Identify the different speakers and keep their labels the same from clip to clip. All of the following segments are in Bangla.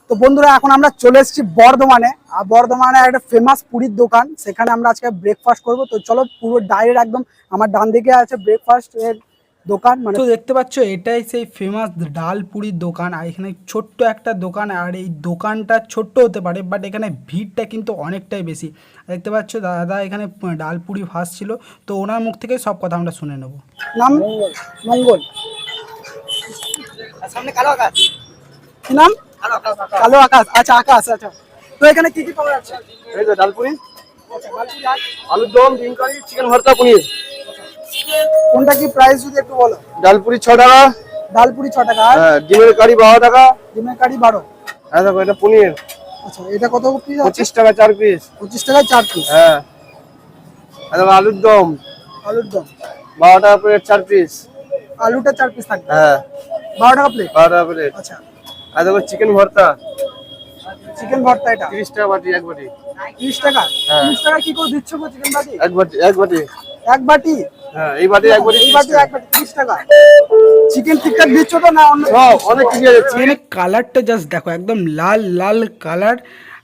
Speaker 1: তো বন্ধুরা এখন আমরা চলে এসেছি বর্ধমানে। আর বর্ধমানে একটা ফেমাস পুরীর দোকান, সেখানে আমরা আজকে ব্রেকফাস্ট করব। তো চলো পুরো ডাইরেক্ট একদম আমার ডান দিকে আছে ব্রেকফাস্ট এর দোকান। মানে তো দেখতে পাচ্ছ এটাই সেই ফেমাস ডাল পুরির দোকান। আর এখানে ছোট্ট একটা দোকান, আর এই দোকানটা ছোট্ট হতে পারে বাট এখানে ভিড়টা কিন্তু অনেকটাই বেশি। দেখতে পাচ্ছ দাদা এখানে ডাল পুরি ভাসছিল, তো ওনার মুখ থেকে সব কথা আমরা শুনে নেব। নাম মঙ্গল। সামনে কালো আকাশ। কি নাম? কালো আকাশ। আচ্ছা আকাশ। আচ্ছা, তো এখানে কি কি পাওয়া যাচ্ছে?
Speaker 2: এই যে ডালপুরি,
Speaker 1: আচ্ছা, ডালপুরি আর
Speaker 2: আলুর দম, ডিম কারি, চিকেন ভর্তা, পনির।
Speaker 1: কোনটা কি প্রাইস যদি একটু বলো?
Speaker 2: ডালপুরি 6 টাকা।
Speaker 1: ডালপুরি 6 টাকা। আর
Speaker 2: হ্যাঁ, ডিমের কারি 12 টাকা।
Speaker 1: ডিমের কারি 12।
Speaker 2: হ্যাঁ দেখো, এটা পনির।
Speaker 1: আচ্ছা, এটা কত পিস আছে?
Speaker 2: 25 টাকা 4 পিস।
Speaker 1: 25 টাকায় 4 পিস।
Speaker 2: হ্যাঁ, আর দেখো আলুর দম,
Speaker 1: আলুর দম
Speaker 2: 12 টাকা প্লেট 4 পিস।
Speaker 1: আলুটা 4 পিস থাকবে।
Speaker 2: হ্যাঁ,
Speaker 1: 12 টাকা প্লেট।
Speaker 2: 12 টাকা প্লেট।
Speaker 1: আচ্ছা,
Speaker 2: আর দেখো চিকেন ভর্তা,
Speaker 1: চিকেন ভর্তা এটা
Speaker 2: 30 টাকা বাটি, এক বাটি।
Speaker 1: 30 টাকা।
Speaker 2: হ্যাঁ।
Speaker 1: 30 টাকা কি করে দিচ্ছ গো চিকেন বাটি?
Speaker 2: এক বাটি, এক বাটি।
Speaker 1: এক বাটি?
Speaker 2: হ্যাঁ, এই বাটি এক বাটি,
Speaker 1: এই বাটি এক বাটি 30 টাকা। চিকেন ঠিকঠাক দিচ্ছ তো না অন্য?
Speaker 2: সব অনেক কিছু আছে।
Speaker 1: চিকেনের কালারটা জাস্ট দেখো, একদম লাল লাল কালার।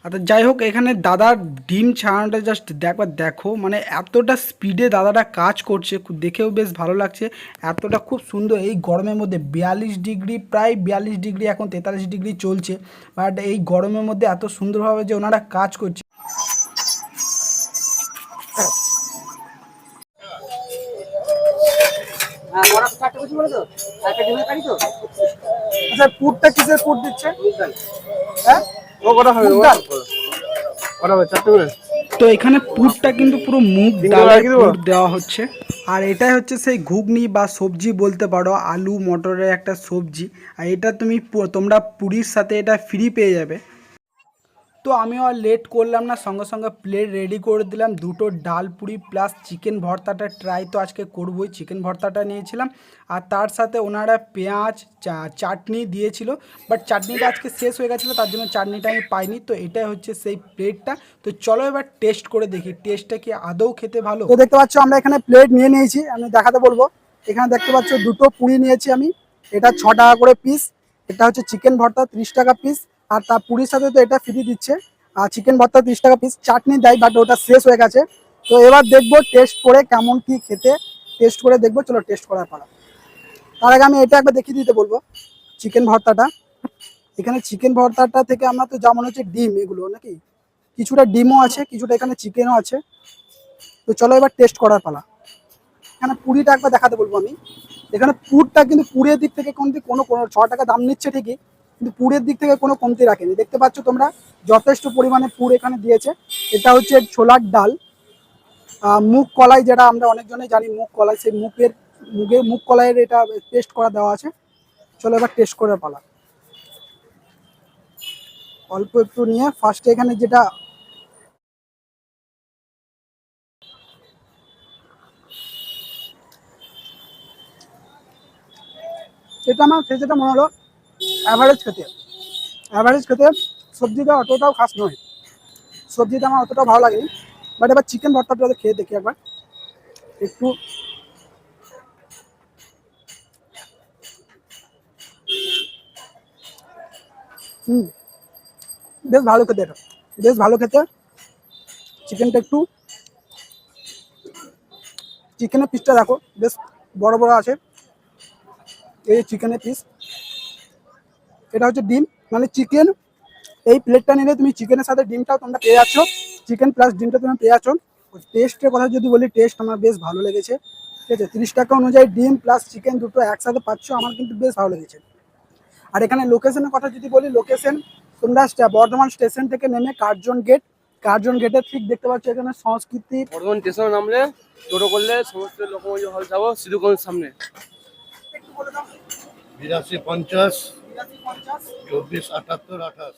Speaker 1: আচ্ছা যাই হোক, এখানে দাদার ডিম ছাড়ানোটা জাস্ট দেখো দেখো, মানে এতটা স্পিডে দাদাটা কাজ করছে, দেখেও বেশ ভালো লাগছে। এতটা খুব সুন্দর এই গরমের মধ্যে 42 ডিগ্রি, প্রায় 42 ডিগ্রি, এখন 43 ডিগ্রি চলছে, বাট এই গরমের মধ্যে এত সুন্দরভাবে যে ওনারা কাজ করছে। আচ্ছা, পুরটা কিসের পুর দিচ্ছে? হ্যাঁ,
Speaker 2: ও কটা হবে?
Speaker 1: মুগ ডাল।
Speaker 2: কটা হবে? 4 টাকা।
Speaker 1: তো এখানে পুরটা কিন্তু পুরো মুগ ডালের পুর দেওয়া হচ্ছে। আর এটাই হচ্ছে সেই ঘুগনি বা সবজি বলতে পারো, আলু মটরের একটা সবজি। আর এটা তোমরা পুরীর সাথে এটা ফ্রি পেয়ে যাবে। তো আমিও আর লেট করলাম না, সঙ্গে সঙ্গে প্লেট রেডি করে দিলাম। দুটো ডাল পুরি প্লাস চিকেন ভর্তাটা ট্রাই তো আজকে করবোই। চিকেন ভর্তাটা নিয়েছিলাম, আর তার সাথে ওনারা পেঁয়াজ চাটনি দিয়েছিল, বাট চাটনিটা আজকে শেষ হয়ে গেছিলো, তার জন্য চাটনিটা আমি পাইনি। তো এটাই হচ্ছে সেই প্লেটটা। তো চলো এবার টেস্ট করে দেখি টেস্টটা কি আদৌ খেতে ভালো। তো দেখতে পাচ্ছ আমরা এখানে প্লেট নিয়ে নিয়েছি, আমি দেখাতে বলবো। এখানে দেখতে পাচ্ছ দুটো পুরি নিয়েছি আমি, এটা 6 টাকা করে পিস। এটা হচ্ছে চিকেন ভর্তা 30 টাকা পিস, আর তার পুরীর সাথে তো এটা ফ্রি দিচ্ছে। আর চিকেন ভর্তা 30 টাকা পিস, চাটনি দেয় বাট ওটা শেষ হয়ে গেছে। তো এবার দেখবো টেস্ট করে কেমন কি খেতে, টেস্ট করে দেখবো। চলো টেস্ট করার পালা। তার আগে আমি এটা একবার দেখিয়ে দিতে বলবো চিকেন ভর্তাটা। এখানে চিকেন ভর্তাটা থেকে আমরা তো যেমন হচ্ছে ডিম, এগুলো নাকি কিছুটা ডিমও আছে, কিছুটা এখানে চিকেনও আছে। তো চলো এবার টেস্ট করার পালা। এখানে পুরিটা একবার দেখাতে বলবো আমি। এখানে পুরটা কিন্তু পুরের দিক থেকে কোনো 6 টাকা দাম নিচ্ছে ঠিকই, কিন্তু পুরের দিক থেকে কোনো কমতি রাখেনি। দেখতে পাচ্ছ তোমরা যথেষ্ট পরিমাণে পুর এখানে দিয়েছে। এটা হচ্ছে ছোলার ডাল, মুগ কলাই, যেটা আমরা অনেকজনেই জানি মুগ কলাই, সেই মুগ কলাইয়ের এটা টেস্ট করা দেওয়া আছে। চলো এবার টেস্ট করে পালা। অল্প একটু নিয়ে ফার্স্টে এখানে যেটা এটা আমার যেটা মনে হলো অ্যাভারেজ খেতে। সবজিটা অতটাও খাস নয়, সবজিটা আমার অতটাও ভালো লাগেনি। বাট এবার চিকেন ভর্তাটা খেয়ে দেখি একবার একটু। বেশ ভালো খেতে, এটা বেশ ভালো খেতে। চিকেনটা একটু, চিকেনের পিসটা দেখো বেশ বড় বড় আছে, এই চিকেনের পিস। এটা হচ্ছে ডিম, মানে চিকেন। এই প্লেটটা নিলে তুমি চিকেনের সাথে ডিমটাও তোমরা পেয়ে যাচ্ছ, চিকেন প্লাস ডিমটা তুমি পেয়ে যাচ্ছ। টেস্টের কথা যদি বলি, টেস্ট আমার বেশ ভালো লেগেছে। ঠিক আছে, 30 টাকা অনুযায়ী ডিম প্লাস চিকেন দুটো একসাথে পাচ্ছ, আমার কিন্তু বেশ ভালো লেগেছে। আর এখানে লোকেশনের কথা যদি বলি, লোকেশন তোমরা বর্ধমান স্টেশন থেকে নেমে কার্জন গেটের ঠিক দেখতে পাচ্ছ এখানে সংস্কৃতি।
Speaker 2: বর্ধমান স্টেশনে নামলে টোটো করলে সমস্ত লোকোমোটিভ হল যাবো, সিধুগঞ্জের সামনে।
Speaker 1: একটু বলে দাও।
Speaker 3: 82 50 24 78 28।